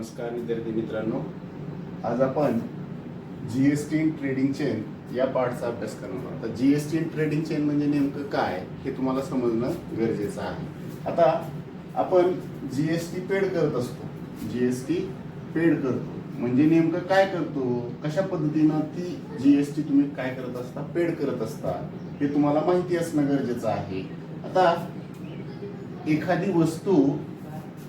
नमस्कार विद्यार्थी मित्रांनो, आज आपण जीएसटी इन ट्रेडिंग चेन या पार्टचा अभ्यास करणार आहोत. आता जीएसटी इन ट्रेडिंग चेन म्हणजे नेमकं काय हे तुम्हाला समजणं गरजेचं आहे. आता आपण जीएसटी पेड करत असतो. जीएसटी पेड करतो म्हणजे नेमकं काय करतो, कशा पद्धतीनं ती जीएसटी तुम्ही काय करत असता, पेड करत असता हे तुम्हाला माहिती असणं गरजेचं आहे. आता एखादी वस्तू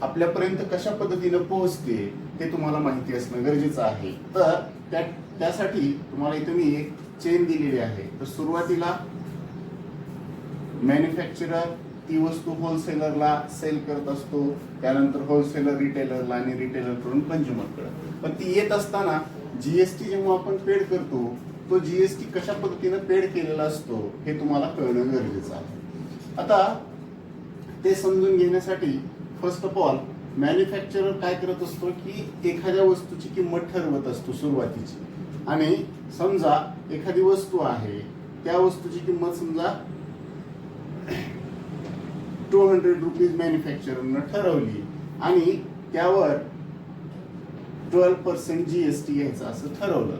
आपल्यापर्यंत कशा पद्धतीने पोहोचते ते तुम्हाला माहिती असणं गरजेचं आहे. तर त्यासाठी तुम्हाला इथे मी एक चेन दिलेली आहे. तर सुरुवातीला मॅन्युफॅक्चरर ती वस्तू होलसेलरला सेल करत असतो, त्यानंतर होलसेलर रिटेलरला आणि रिटेलर कडून कंझ्युमरकडे. पण ती येत असताना जीएसटी जेव्हा आपण पेड करतो तो जीएसटी कशा पद्धतीने पेड केलेला असतो हे तुम्हाला कळणं गरजेचं आहे. आता ते समजून घेण्यासाठी फर्स्ट ऑफ ऑल मॅन्युफॅक्चरर काय करत असतो की एखाद्या वस्तूची किंमत ठरवत असतो सुरुवातीची. आणि समजा एखादी वस्तू आहे, त्या वस्तूची किंमत समजा 200 रुपीज मॅन्युफॅक्चररनं ठरवली आणि त्यावर 12% जीएसटी घ्यायचा असं ठरवलं.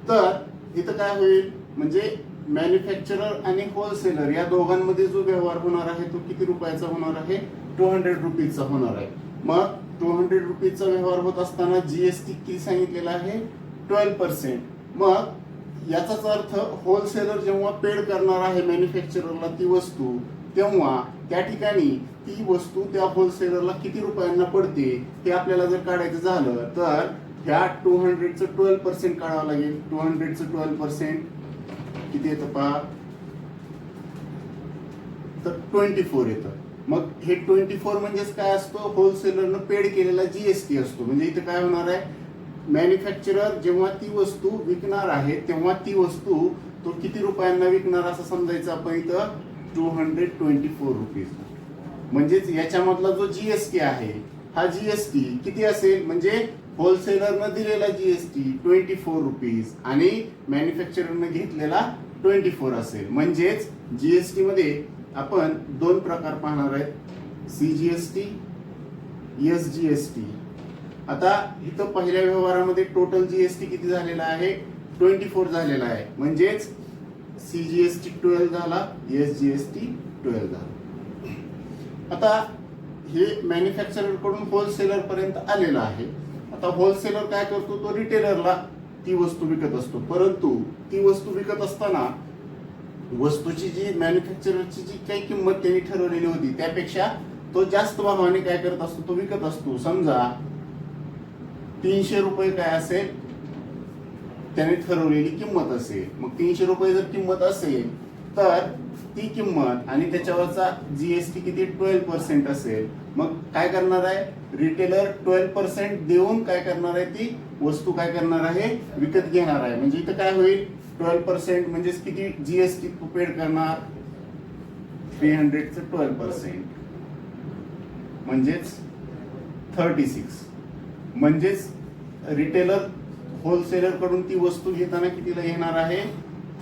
तर इथं काय होईल म्हणजे मॅन्युफॅक्चरर आणि होलसेलर या दोघांमध्ये जो व्यवहार होणार आहे तो किती रुपयाचा होणार आहे, 200 रुपीजचा होणार आहे. मग 200 रुपीजचा व्यवहार होत असताना जीएसटी किती सांगितलेला आहे, 12%. मग याचाच अर्थ होलसेलर जेव्हा पेड करणार आहे मॅन्युफॅक्चररला ती वस्तू, तेव्हा त्या ठिकाणी ती वस्तू त्या होलसेलरला किती रुपयांना पडते हे आपल्याला जर काढायचं झालं तर ह्या 200चं 12% काढावं लागेल. 200चं 12% किती येतं पहा, तर 24 येतं. मग हे 24 म्हणजेच काय असतो, होलसेलरनं पेड केलेला जीएसटी असतो. म्हणजे इथे काय होणार आहे, मॅन्युफॅक्चरर जेव्हा ती वस्तू विकणार आहे तेव्हा ती वस्तू तो किती रुपयांना विकणार असं समजायचं आपण इथं, 224 रुपीज. म्हणजेच याच्यामधला जो जीएसटी आहे हा जीएसटी किती असेल, म्हणजे होलसेलरनं दिलेला जीएसटी 24 रुपीज आणि मॅन्युफॅक्चररनं घेतलेला 24 असेल. म्हणजेच जीएसटी मध्ये आपण दोन प्रकार पाहणार आहेत, सीजीएसटी, एसजीएसटी. आता इथं पहिल्या व्यवहारामध्ये टोटल जीएसटी किती झालेला आहे, 24 झालेला आहे. म्हणजेच सीजीएसटी 12 झाला, एसजीएसटी 12 झाला. आता हे मॅन्युफॅक्चरर कडून होलसेलर पर्यंत आलेलं आहे. आता होलसेलर काय करतो, तो रिटेलरला ती वस्तू विकत असतो. परंतु ती वस्तू विकत असताना वस्तूची जी मॅन्युफॅक्चररची जी काही किंमत त्यांनी ठरवलेली होती त्यापेक्षा तो जास्त भावाने काय करत असतो, तो विकत असतो. समजा 300 रुपये काय असेल त्याने ठरवलेली किंमत असेल. मग 300 रुपये जर किंमत असेल तर ती किंमत आणि त्याच्यावरचा जीएसटी किती, 12% असेल. मग काय करणार आहे, रिटेलर 12% देऊन काय करणार आहे, ती वस्तू काय करणार आहे, विकत घेणार आहे. म्हणजे इथं काय होईल, 12% म्हणजे किती जीएसटी पेड करणार, 300चं 12% म्हणजेच 36. म्हणजेच रिटेलर होलसेलर कडून ती वस्तू घेताना कितीला येणार आहे,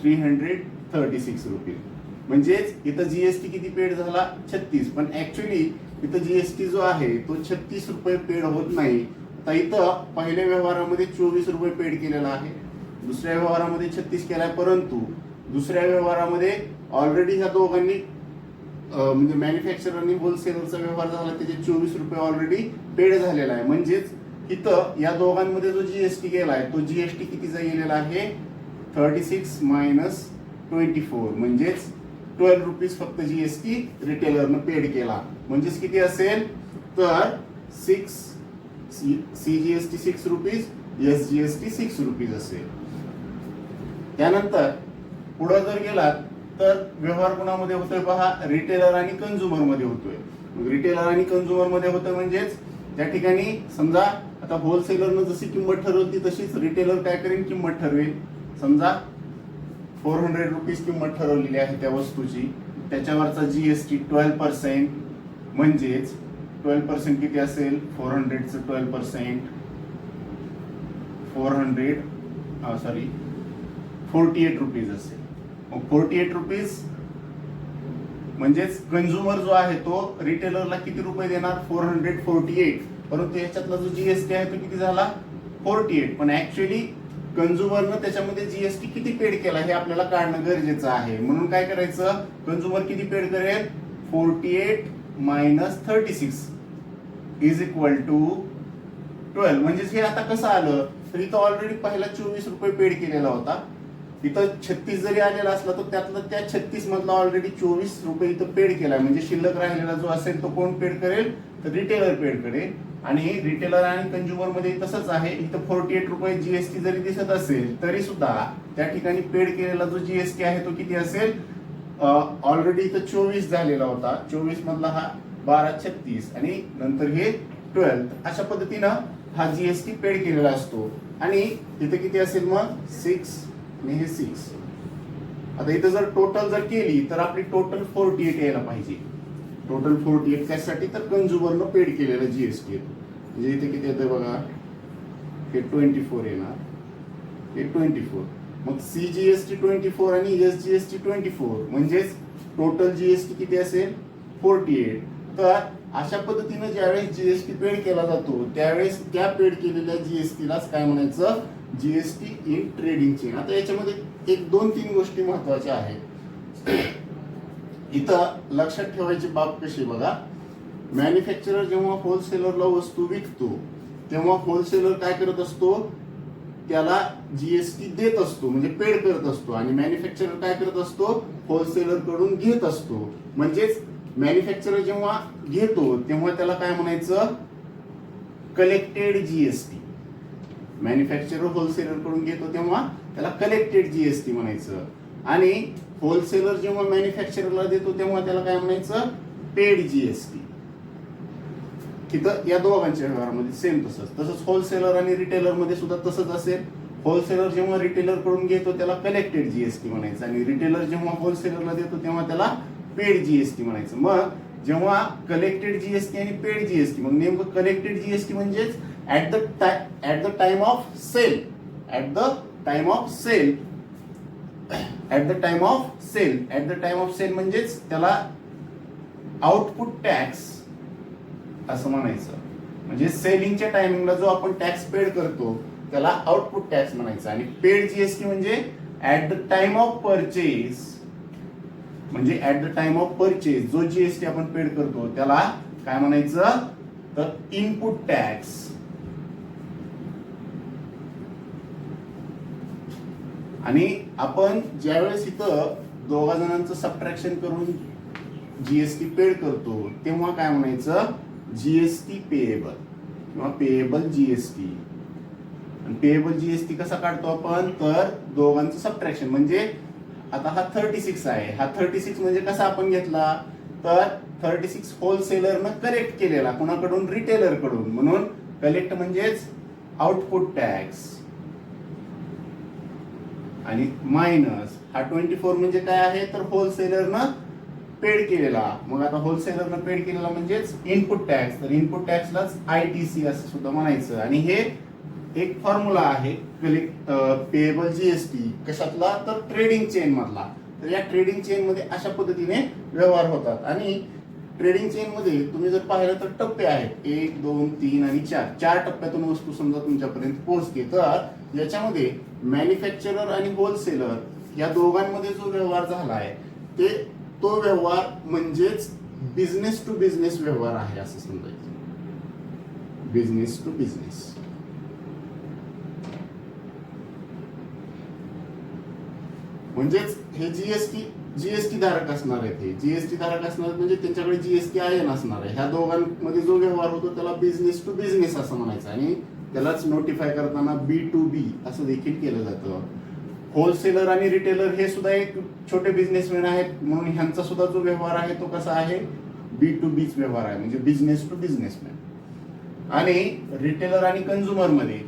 336 रुपये. म्हणजेच इथं जीएसटी किती पेड झाला, 36. पण ऍक्च्युली इथं जीएसटी जो आहे तो 36 रुपये पेड होत नाही. तर इथं पहिल्या व्यवहारामध्ये 24 रुपये पेड केलेला आहे, दुसऱ्या व्यवहारामध्ये 36 केलाय. परंतु दुसऱ्या व्यवहारामध्ये ऑलरेडी ह्या दोघांनी म्हणजे मॅन्युफॅक्चरर आणि होलसेलरचा व्यवहार झाला, त्याचे 24 रुपये ऑलरेडी पेड झालेला आहे. म्हणजेच इथं या दोघांमध्ये जो जीएसटी गेलाय तो जीएसटी कितीचा गेलेला आहे, 36 मायनस 24. म्हणजेच 12 रुपीज फक्त जीएसटी रिटेलरनं पेड केला. म्हणजेच किती असेल, तर 6 सीजीएसटी 6 रुपीज, एसजीएसटी 6 रुपीज असेल. त्यानंतर पुढे जर गेलात तर व्यवहार कोणामध्ये होतोय पहा, रिटेलर आणि कंझ्युमर मध्ये होतोय. रिटेलर आणि कंझ्युमर मध्ये होतोय म्हणजेच त्या ठिकाणी समजा आता होलसेलरनं जशी किंमत ठरवली तशीच रिटेलर काय करेल, किंमत ठरवेल. समजा 400 रुपीज किंमत ठरवलेली आहे त्या वस्तूची, त्याच्यावरचा जीएसटी 12%. म्हणजेच 12% किती असेल, 400चं 12%, 48 रुपीज असेल. मग 48 रुपीज म्हणजेच कंझ्युमर जो आहे तो रिटेलरला किती रुपये देणार, 448 परंतु याच्यातला जो जीएसटी आहे तो किती झाला 48. पण ऍक्च्युअली कंझ्युमरनं त्याच्यामध्ये जीएसटी किती पेड केला हे आपल्याला काढणं गरजेचं आहे. म्हणून काय करायचं, कंझ्युमर किती पेड करेल 48 मायनस 36 इज इक्वल टू 12. म्हणजेच हे आता कसं आलं तर इथं ऑलरेडी पहिला 24 रुपये पेड केलेला होता. इथं 36 जरी आलेला असला तर त्यातला त्या 36 मधला ऑलरेडी 24 रुपये इथं पेड केलाय. म्हणजे शिल्लक राहिलेला जो असेल तो कोण पेड करेल तर रिटेलर पेड करेल. आणि रिटेलर आणि कंझ्युमर मध्ये तसंच आहे. इथं 48 रुपये जीएसटी जरी दिसत असेल तरी सुद्धा त्या ठिकाणी पेड केलेला जो जीएसटी आहे तो किती असेल, ऑलरेडी इथं 24 झालेला होता. 24 मधला हा 1236 आणि नंतर हे 12. अशा पद्धतीनं हा जीएसटी पेड केलेला असतो. आणि इथं किती असेल मग 6 आणि हे 6. आता इथं जर टोटल जर केली तर आपली टोटल 48 यायला पाहिजे. टोटल 48 त्यासाठी तर कंझ्युमरनं पेड केलेला जीएसटी येतो. म्हणजे इथे किती येतं बघा, हे 24 येणार, हे 24. मग सीजीएसटी 24 आणि एसजीएसटी 24 म्हणजेच टोटल जीएसटी किती असेल 48. तर अशा पद्धतीने ज्यावेळेस जीएसटी पेड केला जातो त्यावेळेस त्या पेड केलेल्या जीएसटीलाच काय म्हणायचं, जीएसटी इन ट्रेडिंग चेन. आता याच्यामध्ये एक 2-3 गोष्टी महत्वाच्या आहेत. इथं लक्षात ठेवायची बाब कशी बघा, मॅन्युफॅक्चरर जेव्हा होलसेलरला वस्तू विकतो तेव्हा होलसेलर काय करत असतो, त्याला जीएसटी देत असतो म्हणजे पेड करत असतो. आणि मॅन्युफॅक्चरर काय करत असतो, होलसेलर कडून घेत असतो. म्हणजेच मॅन्युफॅक्चरर जेव्हा घेतो तेव्हा त्याला काय म्हणायचं, कलेक्टेड जीएसटी. मॅन्युफॅक्चरर होलसेलर कडून घेतो तेव्हा त्याला कलेक्टेड जीएसटी म्हणायचं. आणि होलसेलर जेव्हा मॅन्युफॅक्चररला देतो तेव्हा त्याला काय म्हणायचं, पेड जीएसटी. तिथं या दोघांच्या व्यवहारामध्ये सेम तसंच होलसेलर आणि रिटेलर मध्ये सुद्धा तसंच असेल. होलसेलर जेव्हा रिटेलर कडून घेतो त्याला कलेक्टेड जीएसटी म्हणायचं आणि रिटेलर जेव्हा होलसेलरला देतो तेव्हा त्याला पेड जीएसटी म्हणायचं. मग जेव्हा कलेक्टेड जीएसटी आणि पेड जीएसटी, मग नेमकं कलेक्टेड जीएसटी म्हणजेच at the time of sale, at the time of sale म्हणजेच त्याला आउटपुट टॅक्स असं म्हणायचं. म्हणजे सेलिंगच्या टायमिंगला जो आपण टॅक्स पेड करतो त्याला आउटपुट टॅक्स म्हणायचं. आणि पेड जीएसटी म्हणजे at the time of purchase, म्हणजे at the time of purchase जो जीएसटी आपण पेड करतो त्याला काय म्हणायचं तर इनपुट टॅक्स. आणि आपण ज्यावेळेस इथं दोघा जणांचं सबट्रॅक्शन करून जीएसटी पेड करतो तेव्हा काय म्हणायचं, जीएसटी पेएबल किंवा पेएबल जीएसटी. पेएबल जीएसटी कसा काढतो आपण, तर दोघांचं सबट्रॅक्शन. म्हणजे आता हा 36 आहे, हा 36 म्हणजे कसा आपण घेतला तर 36 होलसेलरनं कलेक्ट केलेला, कोणाकडून, रिटेलर कडून. म्हणून कलेक्ट म्हणजेच आउटपुट टॅक्स आणि मायनस हा 24 म्हणजे काय आहे तर होलसेलरनं पेड केलेला. मग आता होलसेलरनं पेड केलेला म्हणजेच इनपुट टॅक्स, तर इनपुट टॅक्सलाच आयटीसी असं सुद्धा म्हणायचं. आणि हे एक फॉर्म्युला आहे पेएबल जीएसटी कशातला तर ट्रेडिंग चेन मधला. तर या ट्रेडिंग चेन मध्ये अशा पद्धतीने व्यवहार होतात. आणि ट्रेडिंग चेन मध्ये तुम्ही जर पाहिलं तर टप्पे आहेत 1, 2, 3 आणि 4. 4 टप्प्यातून वस्तू समजा तुमच्यापर्यंत पोहोचते. तर याच्यामध्ये मॅन्युफॅक्चरर आणि होलसेलर या दोघांमध्ये जो व्यवहार झाला आहे ते तो व्यवहार म्हणजेच बिझनेस टू बिझनेस व्यवहार आहे असं समजायचं. बिझनेस टू बिझनेस म्हणजेच हे जीएसटी धारक असणार आहे. ते जीएसटी धारक असणार म्हणजे त्यांच्याकडे जीएसटी आयन असणार आहे. ह्या दोघांमध्ये जो व्यवहार होतो त्याला बिझनेस टू बिझनेस असं म्हणायचं. आणि त्यालाच नोटिफाय करताना B2B असं देखील केलं जातं. होलसेलर आणि रिटेलर हे सुद्धा एक छोटे बिझनेसमॅन आहेत म्हणून ह्यांचा सुद्धा जो व्यवहार आहे तो कसा आहे B2B व्यवहार आहे म्हणजे बिझनेस टू बिझनेसमॅन. आणि रिटेलर आणि कंझ्युमर मध्ये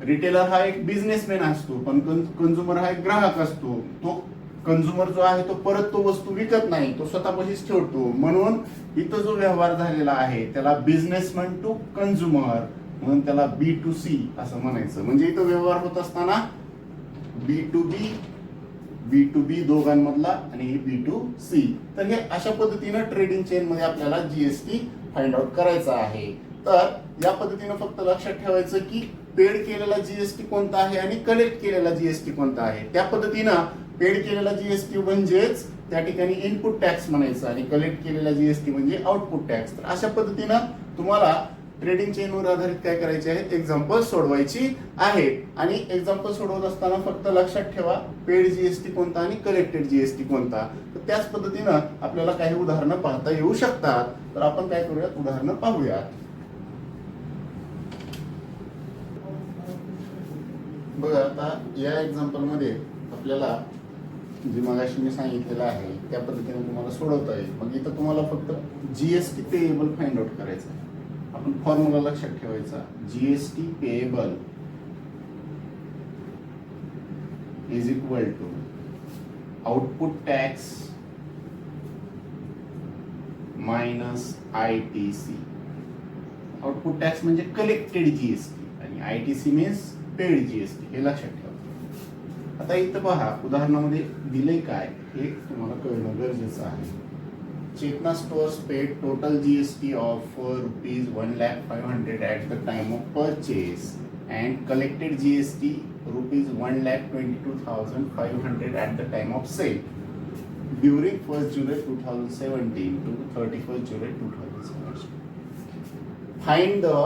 रिटेलर हा एक बिझनेसमॅन असतो पण कंझ्युमर हा एक ग्राहक असतो. तो कंझ्युमर जो आहे तो परत तो वस्तू विकत नाही, तो स्वतःपाशीच ठेवतो. म्हणून इथं जो व्यवहार झालेला आहे त्याला बिझनेसमॅन टू कंझ्युमर म्हणून त्याला B2C असं म्हणायचं. म्हणजे इथं व्यवहार होत असताना B2B दोघांमधला आणि B2C. तर हे अशा पद्धतीनं ट्रेडिंग चेन मध्ये आपल्याला जीएसटी फाइंड आउट करायचा आहे. तर या पद्धतीनं फक्त लक्षात ठेवायचं की पेड केलेला जीएसटी कोणता आहे आणि कलेक्ट केलेला जीएसटी कोणता आहे. त्या पद्धतीनं पेड केलेला जीएसटी म्हणजेच त्या ठिकाणी इनपुट टॅक्स म्हणायचं आणि कलेक्ट केलेला जीएसटी म्हणजे आउटपुट टॅक्स. तर अशा पद्धतीनं तुम्हाला ट्रेडिंग चेनवर आधारित काय करायचे आहेत, एक्झाम्पल सोडवायची आहेत. आणि एक्झाम्पल सोडवत असताना फक्त लक्षात ठेवा पेड जीएसटी कोणता आणि कलेक्टेड जीएसटी कोणता. तर त्याच पद्धतीनं आपल्याला काही उदाहरणं पाहता येऊ शकतात. तर आपण काय करूयात, उदाहरणं पाहूयात. बघा आता या एक्झाम्पल मध्ये आपल्याला जे मगाशी मी सांगितलेलं आहे त्या पद्धतीने तुम्हाला सोडवता येईल. मग इथं तुम्हाला फक्त जीएसटी पेएबल फाइंड आउट करायचं आहे. आपण फॉर्म्युला लक्षात ठेवायचा, GST payable is equal to output tax minus ITC. Output tax म्हणजे कलेक्टेड जीएसटी आणि आयटीसी मीन्स पेड जीएसटी, हे लक्षात ठेवा. आता इथं पहा उदाहरणामध्ये दिलंय काय हे तुम्हाला कळणं गरजेचं आहे. Chetana stores paid total GST of ₹1,05,000 at the time of purchase and collected GST ₹1,22,500 at the time of sale during 1st July 2017 to 31st July 2017. Find the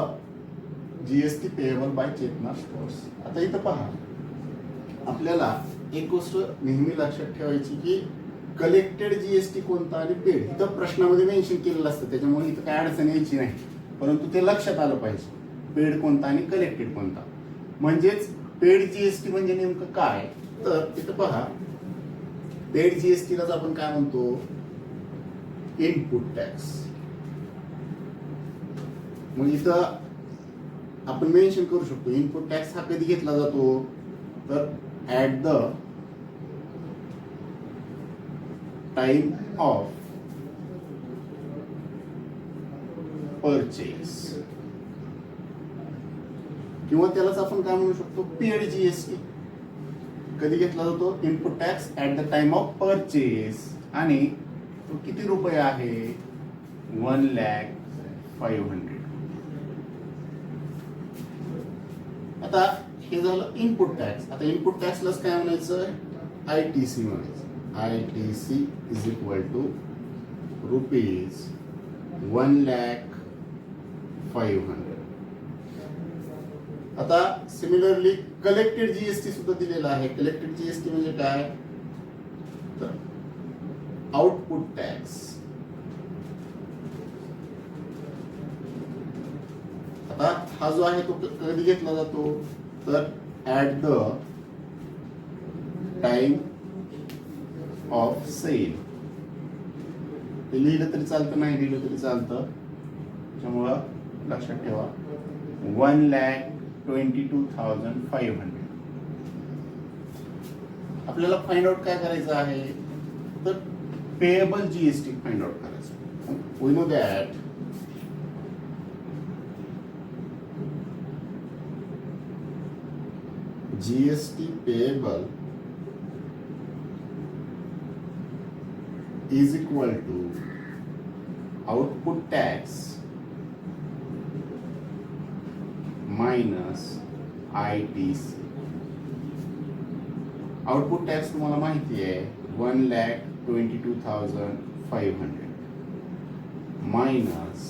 GST payable by Chetna stores. आता इथं पहा आपल्याला एक गोष्ट नेहमी लक्षात ठेवायची की कलेक्टेड जीएसटी कोणता आणि पेड इथं प्रश्नामध्ये मेन्शन केलेलं असतं, त्याच्यामुळे इथं काय अडचण यायची नाही. परंतु ते लक्षात आलं पाहिजे पेड कोणता आणि कलेक्टेड कोणता. म्हणजेच पेड जीएसटी म्हणजे नेमकं काय, तर इथं पहा पेड जीएसटीलाच आपण काय म्हणतो, इनपुट टॅक्स. मग इथं आपण मेन्शन करू शकतो इनपुट टॅक्स हा कधी घेतला जातो, तर at the time of purchase, किंवा त्यालाच आपण काय म्हणू शकतो, पेड जीएसटी. कधी घेतला जातो, input tax at the time of purchase. आणि तो किती रुपये आहे, 1,05,000. आता हे झालं इनपुट टॅक्स. आता इनपुट टॅक्सलाच काय म्हणायचं, आयटीसी म्हणायचं. ITC is equal to ₹1,05,000. आता सिमिलरली कलेक्टेड जीएसटी सुद्धा दिलेला आहे. कलेक्टेड जीएसटी म्हणजे काय, तर आउटपुट टॅक्स. आता हा जो आहे तो कधी घेतला जातो, तर at the time of sale. ते लिहिलं तरी चालतं, नाही लिहिलं तरी चालतं, त्याच्यामुळं लक्षात ठेवा 1,22,500. आपल्याला फाइंड आउट काय करायचं आहे, तर पेएबल जीएसटी फाइंड आउट करायचं. We know that GST payable is equal to output tax minus ITC. Output tax तुम्हाला माहिती आहे 1,22,500 मायनस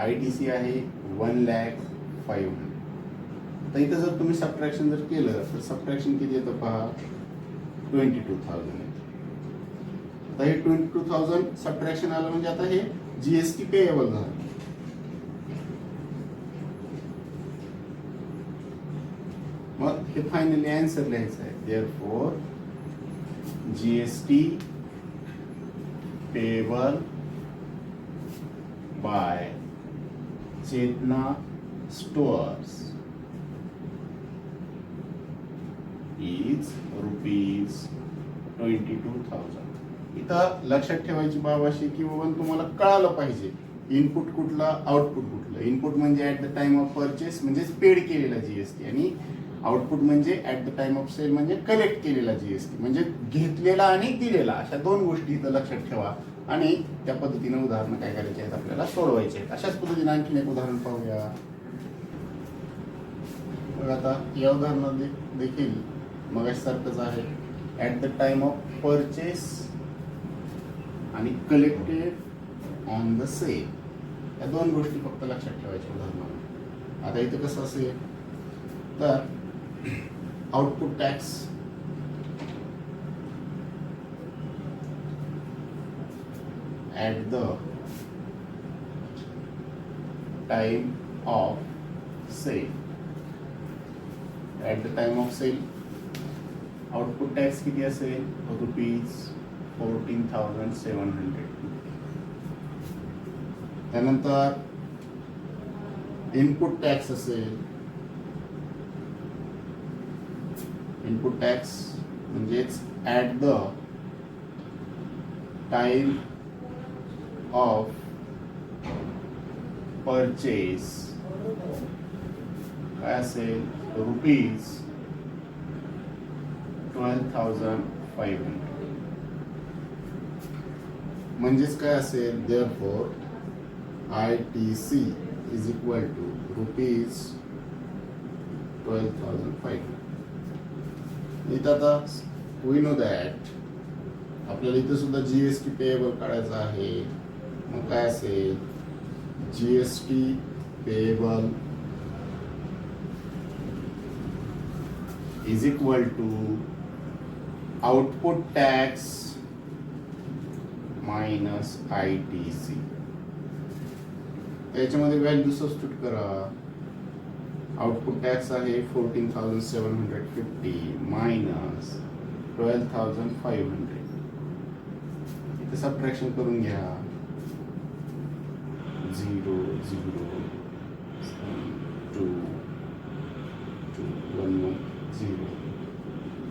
ITC आहे 1,05,000. तर इथं जर तुम्ही सबट्रॅक्शन जर केलं तर सबट्रॅक्शन किती येतं पहा, 22,000 येतं. आता हे 22,000 सबट्रॅक्शन आलं म्हणजे आता हे जीएसटी पेएबल झालं. मग हे फायनली आन्सर लिहायचं आहे. Therefore GST payable by Chetna stores is ₹22,000. इथं लक्षात ठेवायची बाब अशी की बाबा तुम्हाला कळालं पाहिजे इनपुट कुठलं आउटपुट कुठलं. इनपुट म्हणजे at the time of purchase म्हणजेच पेड केलेला जीएसटी, आणि आउटपुट म्हणजे at the time of sale म्हणजे कलेक्ट केलेला जीएसटी, म्हणजे घेतलेला आणि दिलेला. अशा दोन गोष्टी इथं लक्षात ठेवा. आणि त्या पद्धतीने उदाहरणं काय करायचे आहेत आपल्याला सोडवायचे आहेत. अशाच पद्धतीने आणखीन एक उदाहरण पाहूया. बघ आता या उदाहरणात देखील मगासारखंच आहे. At the time of purchase आणि कलेक्टेड ऑन द सेल, या दोन गोष्टी फक्त लक्षात ठेवायच्या उदाहरणामध्ये. आता इथं कसं असेल तर output tax at the time of sale. At the time of sale output tax किती असेल ₹14,750. त्यानंतर इनपुट टॅक्स असेल. इनपुट टॅक्स म्हणजेच at the time of purchase काय असेल ₹12,500. म्हणजेच काय असेल therefore ITC is equal to ₹12,500. इथं आता we know that आपल्याला इथं सुद्धा जीएसटी पेएबल काढायचा आहे. मग काय असेल GST payable is equal to output tax minus ITC. त्याच्यामध्ये व्हॅल्यू सबस्टिट्यूट करा. आउटपुट टॅक्स आहे 14,750 मायनस 12,500. इथे सबट्रॅक्शन करून घ्या. 0 0 2 2 1 1 0.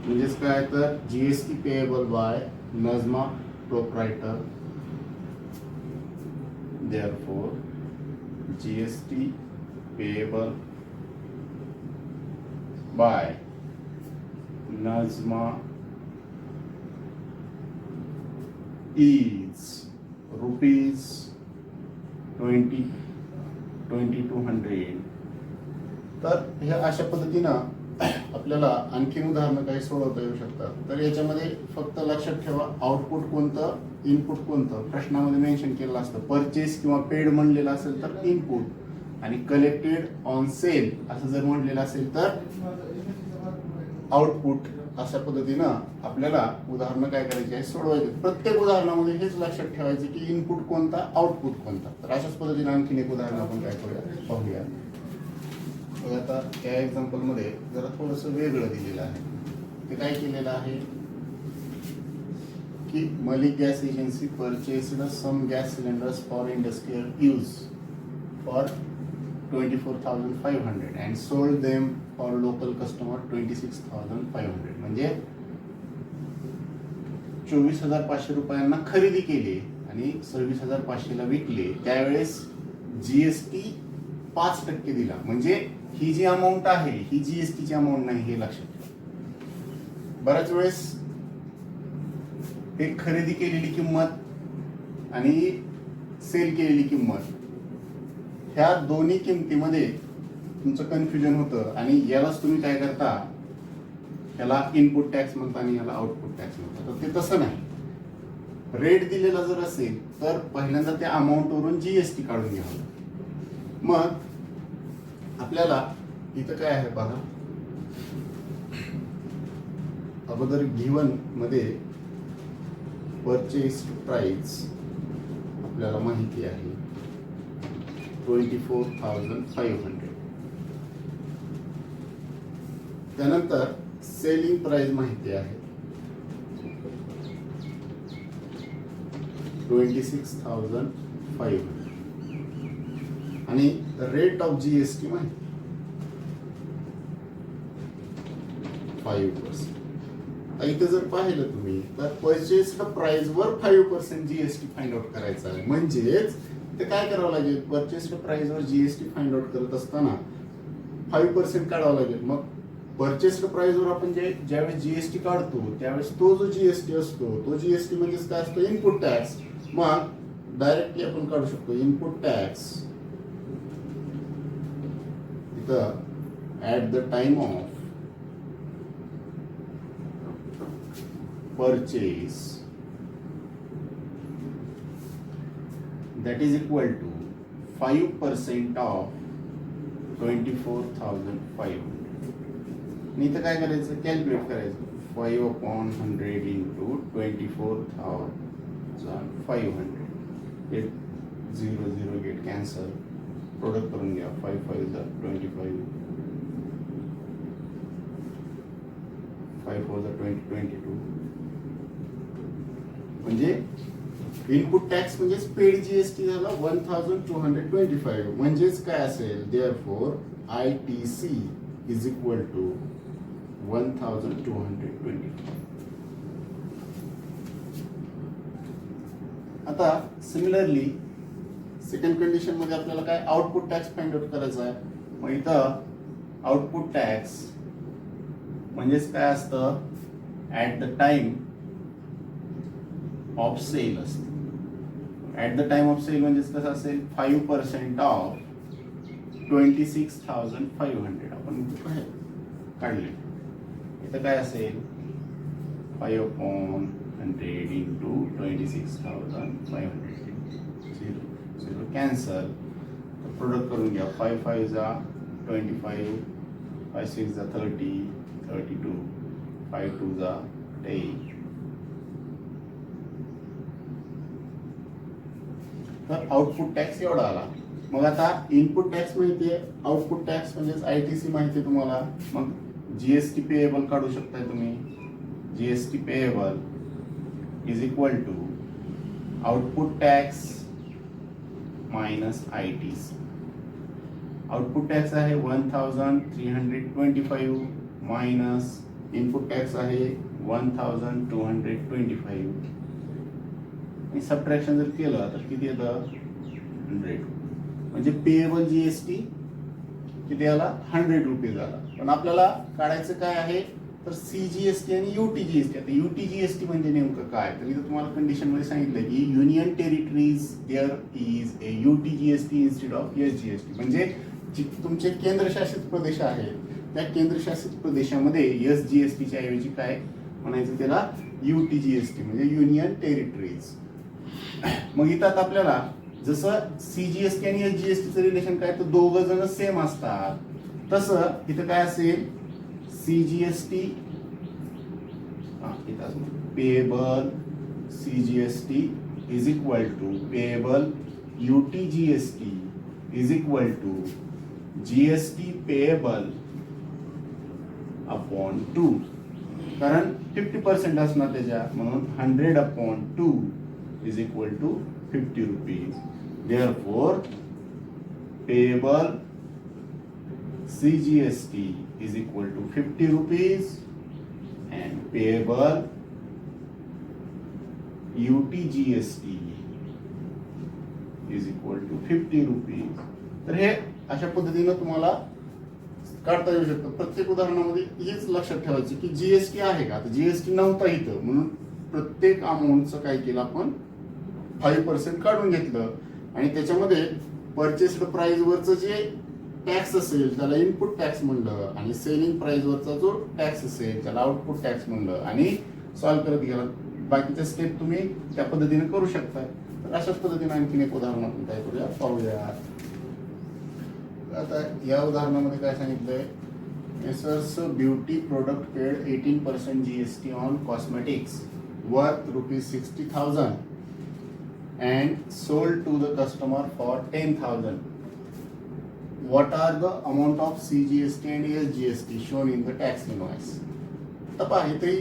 म्हणजेच काय तर GST payable bye Najma proprietor. therefore GST payable by Nazma is ₹2200. तर हे अशा पद्धतीनं आपल्याला आणखीन उदाहरणं काही सोडवता येऊ शकतात. तर याच्यामध्ये फक्त लक्षात ठेवा आउटपुट कोणतं इनपुट कोणतं प्रश्नामध्ये मेन्शन केलेलं असतं. परचेस किंवा पेड म्हणलेलं असेल तर इनपुट आणि कलेक्टेड ऑन सेल असं जर म्हणलेलं असेल तर आउटपुट. अशा पद्धतीनं आपल्याला उदाहरणं काय करायची आहे सोडवायचे. प्रत्येक उदाहरणामध्ये हेच लक्षात ठेवायचं की इनपुट कोणता आउटपुट कोणता. तर अशाच पद्धतीने आणखीन एक उदाहरण आपण काय करूया पाहूया. आता या एक्झाम्पल मध्ये जरा थोडंसं वेगळं दिलेलं आहे. ते काय केलेलं आहे की Malik gas agency purchased some gas cylinders for industrial use for 24,500 and sold them for local customer 26,500. म्हणजे 24,500 रुपयांना खरेदी केली आणि 26,500 ला विकले. त्यावेळेस जीएसटी 5% दिला. म्हणजे ही जी अमाऊंट आहे ही जीएसटीची अमाऊंट नाही हे लक्षात ठेवा. बऱ्याच वेळेस एक खरेदी केलेली किंमत आणि सेल केलेली किंमत ह्या दोन्ही किमतीमध्ये तुमचं कन्फ्युजन होतं आणि यालाच तुम्ही काय करता याला इनपुट टॅक्स म्हणता आणि याला आउटपुट टॅक्स म्हणता. तर ते तसं नाही. रेट दिलेला जर असेल तर पहिल्यांदा त्या अमाऊंटवरून जीएसटी काढून घ्यावं. मग आपल्याला इथं काय आहे पहा अगोदर गिवन मध्ये परचेस प्राइस आपल्याला माहिती आहे 24,500. त्यानंतर सेलिंग प्राइस माहिती आहे 26,500 आणि रेट ऑफ जीएसटी माहिती 5%. इथे जर पाहिलं तुम्ही तर परचेस्ड प्राइस वर 5% जीएसटी फाइंड आउट करायचा आहे. म्हणजेच ते काय करावं लागेल परचेस्ड प्राइस वर जीएसटी फाइंड आउट करत असताना 5% काढावं लागेल. मग परचेस्ड प्राइस वर आपण ज्यावेळेस जीएसटी काढतो त्यावेळेस तो जो जीएसटी असतो तो जीएसटी म्हणजे काय असतो इनपुट टॅक्स. मग डायरेक्टली आपण काढू शकतो इनपुट टॅक्स इथं at the time of purchase that is equal to 5% of 24,500. आणि इथं काय करायचं कॅल्क्युलेट करायचं 5/100 into 24,500 हे 0 गेट कॅन्सल प्रोडक्ट करून घ्या 5 5 25 5 4 20 22 म्हणजे इनपुट टॅक्स म्हणजे पेड जीएसटी झाला 1225 म्हणजेच काय असेल therefore ITC is equal to 1225. आता सिमिलरली सेकंड कंडिशन मध्ये आपल्याला काय आउटपुट टॅक्स फाइंड आउट करायचा आहे. मग इथं आउटपुट टॅक्स म्हणजेच काय असतं at the time of sale असते. At the time of sale म्हणजेच कसं असेल 5% ऑफ 26,500 आपण काढले. इथं काय असेल 5/100 into 26,500 0 कॅन्सल प्रोडक्ट करून घ्या 5 5 25 5 6 30 32 5 2 10. तर आउटपुट टॅक्स एवढा आला. मग आता इनपुट टॅक्स माहिती आहे आउटपुट टॅक्स म्हणजेच ITC माहिती आहे तुम्हाला. मग GST पेएबल काढू शकताय तुम्ही. GST payable is equal to output tax minus ITC. Output tax आहे 1325 मायनस इनपुट टॅक्स आहे 1225 आणि सबट्रॅक्शन जर केलं तर किती येतं 100. म्हणजे पेएबल जीएसटी किती आला 100 रुपीज आला. पण आपल्याला काढायचं काय आहे तर CGST आणि UTGST. आता UTGST म्हणजे नेमकं काय तर इथं तुम्हाला कंडिशन मध्ये सांगितलं की union territories there is a UTGST instead of SGST. म्हणजे तुमचे केंद्रशासित प्रदेश आहेत त्या केंद्रशासित प्रदेशामध्ये SGST च्या ऐवजी काय म्हणायचं त्याला UTGST म्हणजे युनियन टेरिटरीज. मग इथं आता आपल्याला जसं CGST आणि SGST चं रिलेशन काय तर दोघं जण सेम असतात तसं इथं काय असेल CGST payable CGST is equal to payable UTGST is equal to GST payable upon 2. कारण 50% असणार त्याच्या म्हणून 100/2 is equal to 50 rupees. Therefore, payable CGST is equal to 50 rupees and payable UTGST is equal to 50 rupees. तर हे अशा पद्धतीने तुम्हाला काढता येऊ शकतं. प्रत्येक उदाहरणामध्ये हेच लक्षात ठेवायचं की GST आहे का तर GST नव्हता इथं म्हणून प्रत्येक अमाऊंटचं काय केलं आपण 5% काढून घेतलं आणि त्याच्यामध्ये परचेस्ड प्राइस वरचं जे टॅक्स असेल त्याला इनपुट टॅक्स म्हणलं आणि सेलिंग प्राइस वरचा जो टॅक्स असेल त्याला आउटपुट टॅक्स म्हणलं आणि सॉल्व्ह करत गेला. बाकीच्या स्टेप तुम्ही त्या पद्धतीने करू शकता. तर अशाच पद्धतीने आणखीन एक उदाहरण आपण काय करूया पाहूया. आता या उदाहरणामध्ये काय सांगितलंय messrs beauty product paid 18% GST on cosmetics worth ₹60,000 and sold to the customer for 10,000. What are the amount of CGST and SGST shown in the tax invoice? तर पहा इथे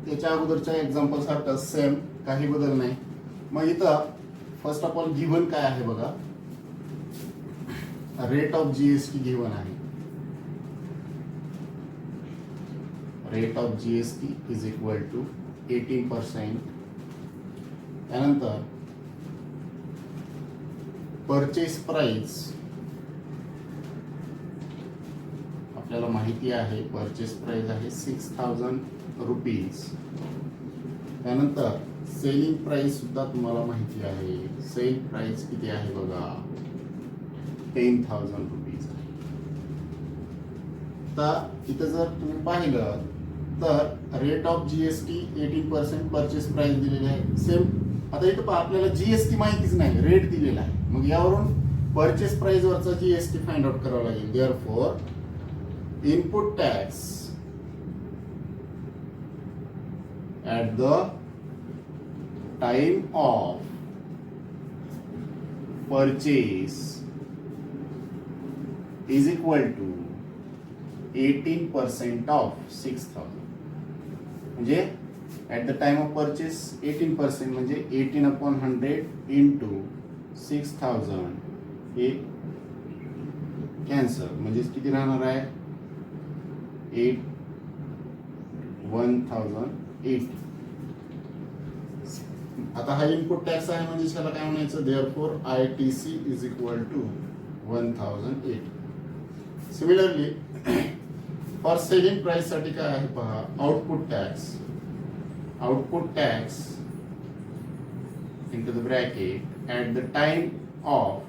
त्याच्या अगोदरच्या एक्झाम्पल सारखं सेम काही बदल नाही. मग इथं फर्स्ट ऑफ ऑल गिव्हन काय आहे बघा रेट ऑफ GST गिव्हन आहे. Rate of GST is equal to 18%. त्यानंतर परचेस प्राइस आपल्याला माहिती आहे परचेस प्राइस आहे 6,000 रुपीज. त्यानंतर सेलिंग प्राइस सुद्धा तुम्हाला माहिती आहे. सेल प्राइस किती आहे बघा, 10,000 रुपीज आहे. तर इथं जर तुम्ही पाहिलं तर rate of GST 18% purchase price दिलेली आहे. सेम आता इथं आपल्याला जीएसटी माहितीच नाही, रेट दिलेला आहे. मग यावरून परचेस प्राइस वरचा जीएसटी फाइंड आउट करावा लागेल. Therefore input tax at the time of purchase is equal to 18% of 6,000. म्हणजे at the time of purchase 18% म्हणजे 18/100 into 6,000 हे कॅन्सल, म्हणजे किती राहणार आहे 1,080. आता हा इनपुट टॅक्स आहे म्हणजे त्याला काय म्हणायचं, therefore ITC is equal to 1,080. Similarly for selling price साठी काय आहे पहा, output tax into the bracket at the time of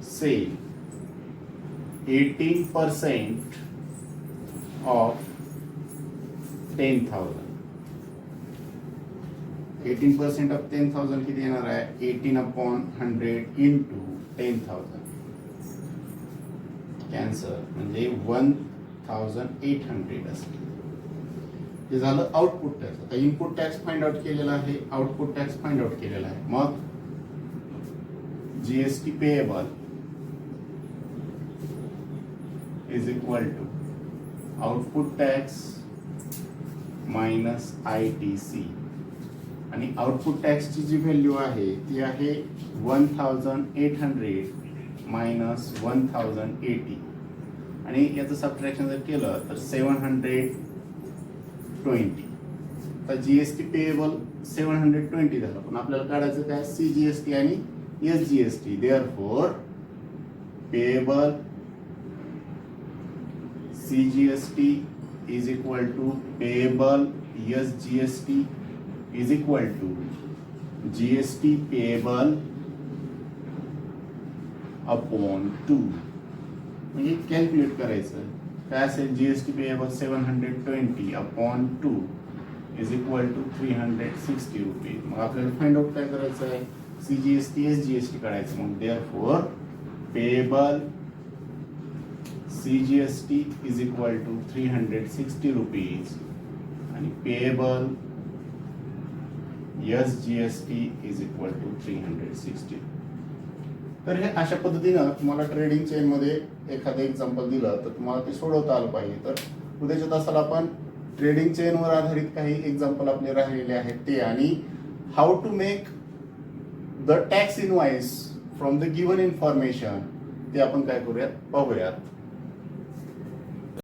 sale 18% of 10,000. 18% of 10,000 किती येणार आहे, 18/100 into 10,000 कॅन्सल, म्हणजे 1,800 असेल. हे झालं आउटपुट टॅक्स. आता इनपुट टॅक्स फाइंड आउट केलेला आहे, आउटपुट टॅक्स फाइंड आउट केलेला आहे. मग GST payable is equal to output tax minus ITC. आणि आउटपुट टॅक्सची जी व्हॅल्यू आहे ती आहे 1,800 मायनस 1,080. आणि याचं सबट्रॅक्शन जर केलं तर 720. तर जीएसटी पेएबल 720 झालं, पण आपल्याला काढायचं काय CGST आणि SGST. Therefore payable CGST is equal to payable SGST is equal to GST payable upon 2. म्हणजे कॅल्क्युलेट करायचं काय असेल, GST payable 720 upon 2 is equal to 360 रुपये. मग आपल्याला फाइंड आउट काय करायचं आहे, CGST SGST काढायचं. मग therefore payable CGST is equal to 360 rupees आणि payable SGST is equal to 360. तर हे अशा पद्धतीनं तुम्हाला ट्रेडिंग चेन मध्ये एखादं एक्झाम्पल दिलं तर तुम्हाला ते सोडवता आलं पाहिजे. तर उद्याच्या तासाला आपण ट्रेडिंग चेनवर आधारित काही एक्झाम्पल आपले राहिलेले आहेत ते, आणि how to make the tax invoice from the given information ते आपण काय करूयात पाहूयात.